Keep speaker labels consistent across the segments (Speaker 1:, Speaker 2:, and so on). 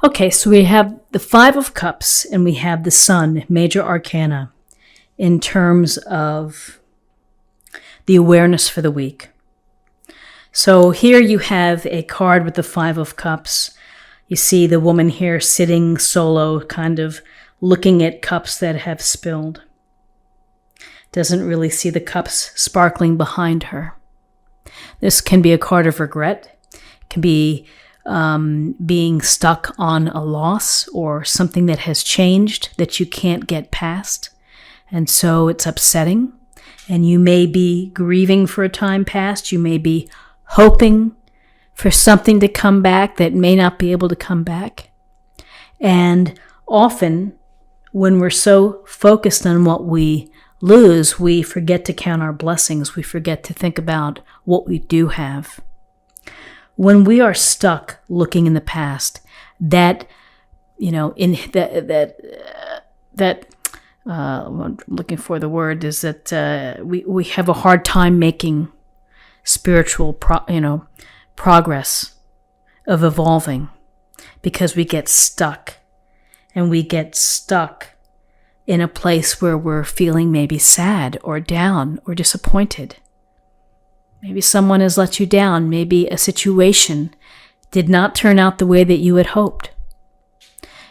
Speaker 1: Okay, so we have the Five of Cups and we have the Sun, major arcana, in terms of the awareness for the week. So here you have a card with the Five of Cups. You see the woman here sitting solo, kind of looking at cups that have spilled. Doesn't really see the cups sparkling behind her. This can be a card of regret. It can be being stuck on a loss or something that has changed that you can't get past. And so it's upsetting. And you may be grieving for a time past. You may be hoping for something to come back that may not be able to come back. And often when we're so focused on what we lose, we forget to count our blessings. We forget to think about what we do have. When we are stuck looking in the past, I'm looking for the word, is that we have a hard time making spiritual progress of evolving, because we get stuck, and we get stuck in a place where we're feeling maybe sad or down or disappointed. Maybe someone has let you down. Maybe a situation did not turn out the way that you had hoped.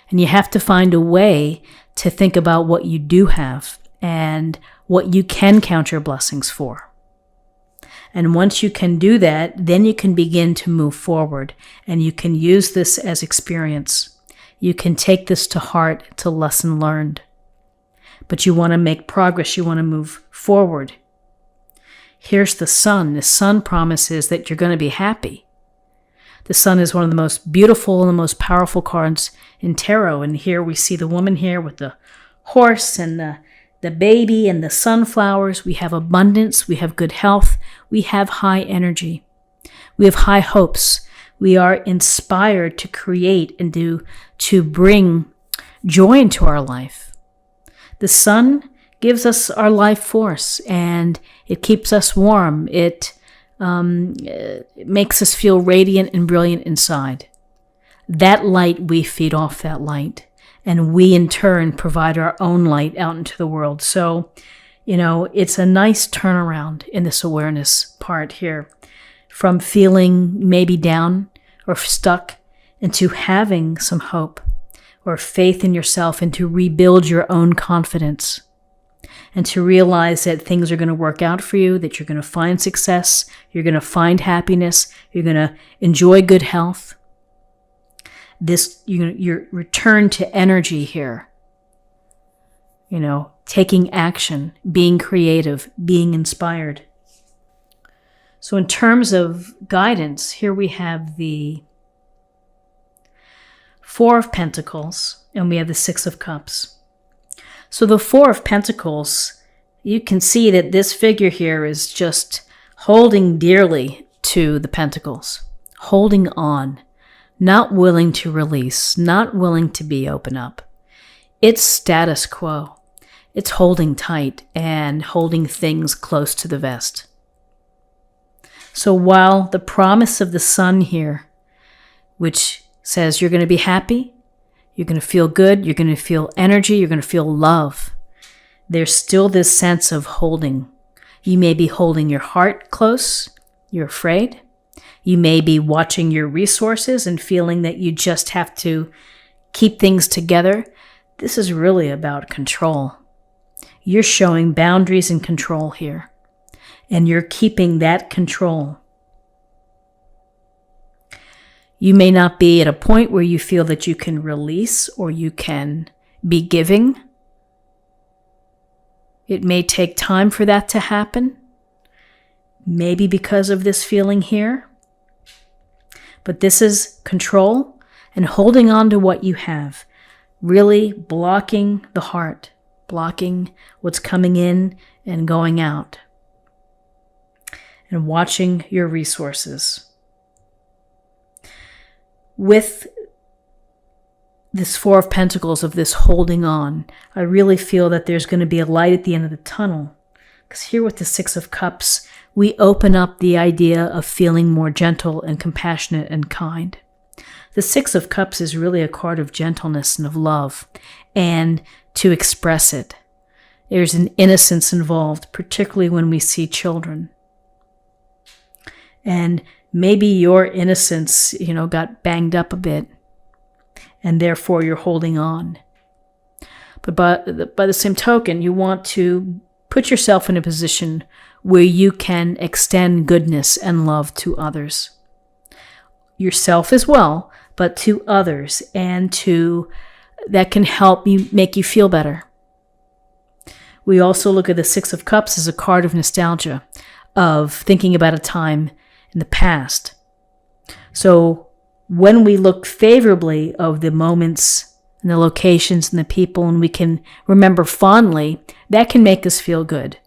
Speaker 1: And you have to find a way to think about what you do have and what you can count your blessings for. And once you can do that, then you can begin to move forward, and you can use this as experience. You can take this to heart, to lesson learned. But you want to make progress. You want to move forward. Here's the Sun. The Sun promises that you're going to be happy. The Sun is one of the most beautiful and the most powerful cards in tarot. And here we see the woman here with the horse and the baby and the sunflowers. We have abundance. We have good health. We have high energy. We have high hopes. We are inspired to create and to bring joy into our life. The Sun gives us our life force, and it keeps us warm. It makes us feel radiant and brilliant inside. That light, we feed off that light, and we in turn provide our own light out into the world. So, it's a nice turnaround in this awareness part here, from feeling maybe down or stuck into having some hope or faith in yourself, and to rebuild your own confidence. And to realize that things are going to work out for you, that you're going to find success, you're going to find happiness, you're going to enjoy good health. Your return to energy here. Taking action, being creative, being inspired. So in terms of guidance, here we have the Four of Pentacles, and we have the Six of Cups. So the Four of Pentacles, you can see that this figure here is just holding dearly to the Pentacles, holding on, not willing to release, not willing to open up. It's status quo. It's holding tight and holding things close to the vest. So while the promise of the Sun here, which says you're going to be happy, you're going to feel good, you're going to feel energy, you're going to feel love, there's still this sense of holding. You may be holding your heart close, you're afraid. You may be watching your resources and feeling that you just have to keep things together. This is really about control. You're showing boundaries and control here, and you're keeping that control. You may not be at a point where you feel that you can release or you can be giving. It may take time for that to happen, maybe because of this feeling here. But this is control and holding on to what you have, really blocking the heart, blocking what's coming in and going out, and watching your resources. With this Four of Pentacles, of this holding on, I really feel that there's going to be a light at the end of the tunnel. Because here with the Six of Cups, we open up the idea of feeling more gentle and compassionate and kind. The Six of Cups is really a card of gentleness and of love, and to express it. There's an innocence involved, particularly when we see children. And maybe your innocence, got banged up a bit, and therefore you're holding on. But by the same token, you want to put yourself in a position where you can extend goodness and love to others. Yourself as well, but to others, and that can help you, make you feel better. We also look at the Six of Cups as a card of nostalgia, of thinking about a time in the past. So when we look favorably of the moments and the locations and the people, and we can remember fondly, that can make us feel good.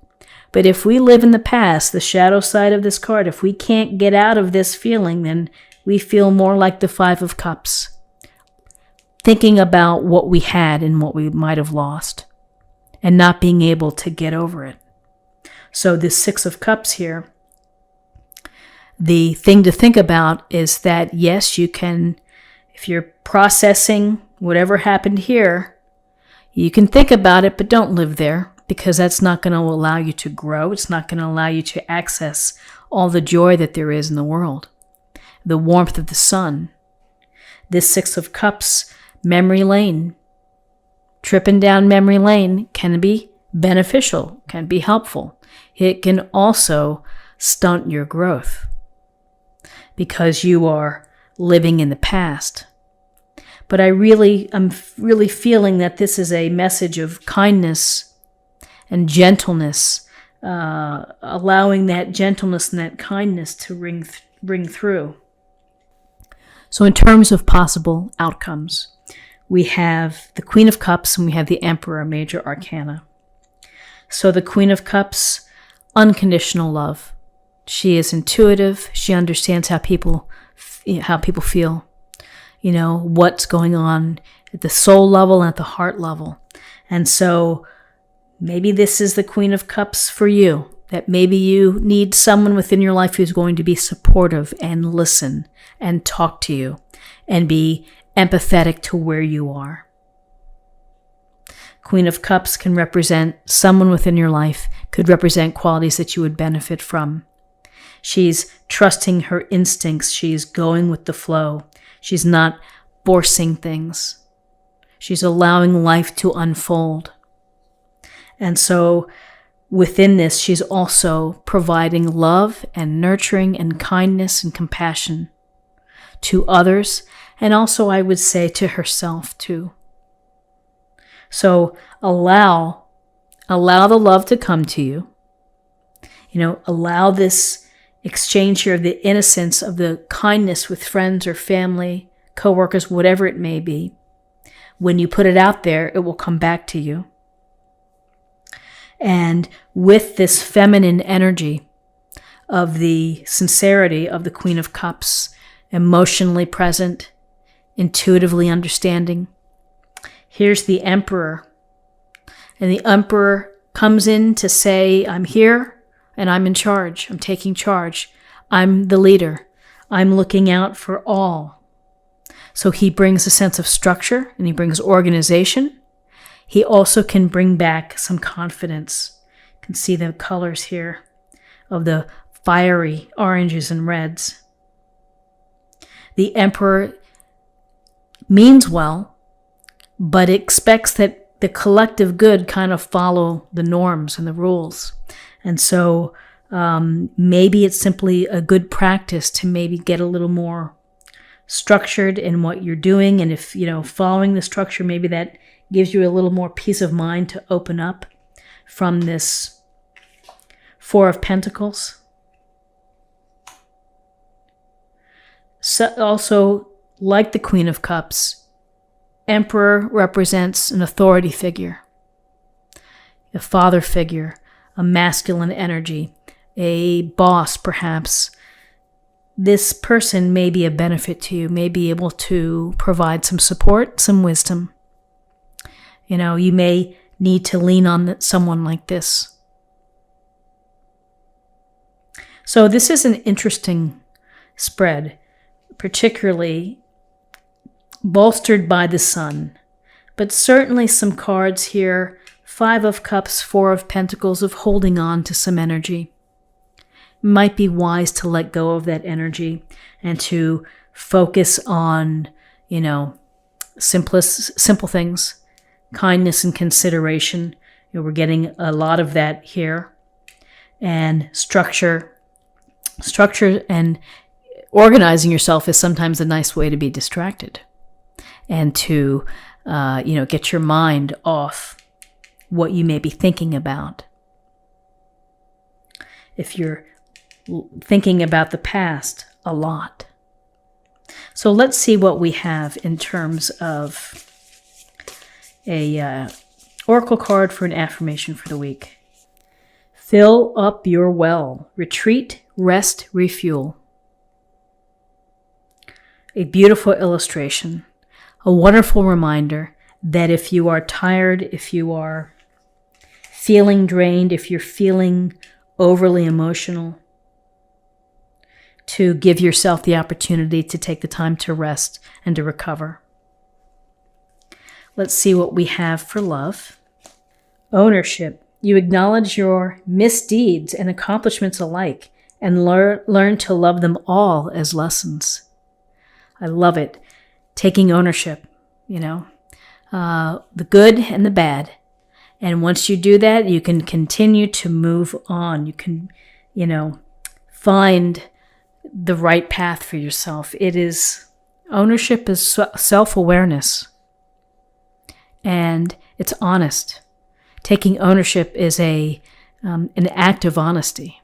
Speaker 1: But if we live in the past, the shadow side of this card, if we can't get out of this feeling, then we feel more like the Five of Cups, thinking about what we had and what we might have lost, and not being able to get over it. So this Six of Cups here, the thing to think about is that, yes, you can, if you're processing whatever happened here, you can think about it, but don't live there, because that's not going to allow you to grow. It's not going to allow you to access all the joy that there is in the world, the warmth of the sun. This Six of Cups, memory lane, tripping down memory lane can be beneficial, can be helpful. It can also stunt your growth because you are living in the past. But I'm really feeling that this is a message of kindness and gentleness, allowing that gentleness and that kindness to ring through. So in terms of possible outcomes, we have the Queen of Cups and we have the Emperor, major arcana. So the Queen of Cups, unconditional love. She is intuitive. She understands how people feel, what's going on at the soul level and at the heart level. And so maybe this is the Queen of Cups for you, that maybe you need someone within your life who's going to be supportive and listen and talk to you and be empathetic to where you are. Queen of Cups can represent someone within your life, could represent qualities that you would benefit from. She's trusting her instincts. She's going with the flow. She's not forcing things. She's allowing life to unfold. And so within this, she's also providing love and nurturing and kindness and compassion to others, and also, I would say, to herself too. So allow the love to come to you. Allow this exchange here of the innocence, of the kindness with friends or family, coworkers, whatever it may be. When you put it out there, it will come back to you. And with this feminine energy of the sincerity of the Queen of Cups, emotionally present, intuitively understanding, here's the Emperor. And the Emperor comes in to say, I'm here and I'm in charge. I'm taking charge. I'm the leader. I'm looking out for all. So he brings a sense of structure and he brings organization. He also can bring back some confidence. You can see the colors here of the fiery oranges and reds. The Emperor means well, but expects that the collective good kind of follow the norms and the rules. And so maybe it's simply a good practice to maybe get a little more structured in what you're doing. And if, following the structure, maybe that gives you a little more peace of mind to open up from this Four of Pentacles. So also, like the Queen of Cups, Emperor represents an authority figure, a father figure, a masculine energy, a boss perhaps. This person may be a benefit to you, may be able to provide some support, some wisdom. You may need to lean on someone like this. So this is an interesting spread, particularly bolstered by the sun. But certainly some cards here, 5 of Cups, 4 of Pentacles, of holding on to some energy. Might be wise to let go of that energy and to focus on, simple things, kindness and consideration. We're getting a lot of that here. And structure and organizing yourself is sometimes a nice way to be distracted and to, get your mind off what you may be thinking about. If you're thinking about the past a lot. So let's see what we have in terms of a oracle card for an affirmation for the week. Fill up your well. Retreat, rest, refuel. A beautiful illustration. A wonderful reminder that if you are tired, if you are feeling drained, if you're feeling overly emotional, to give yourself the opportunity to take the time to rest and to recover. Let's see what we have for love. Ownership. You acknowledge your misdeeds and accomplishments alike and learn to love them all as lessons. I love it. Taking ownership, the good and the bad. And once you do that, you can continue to move on. You can, find the right path for yourself. Ownership is self-awareness. And it's honest. Taking ownership is an act of honesty.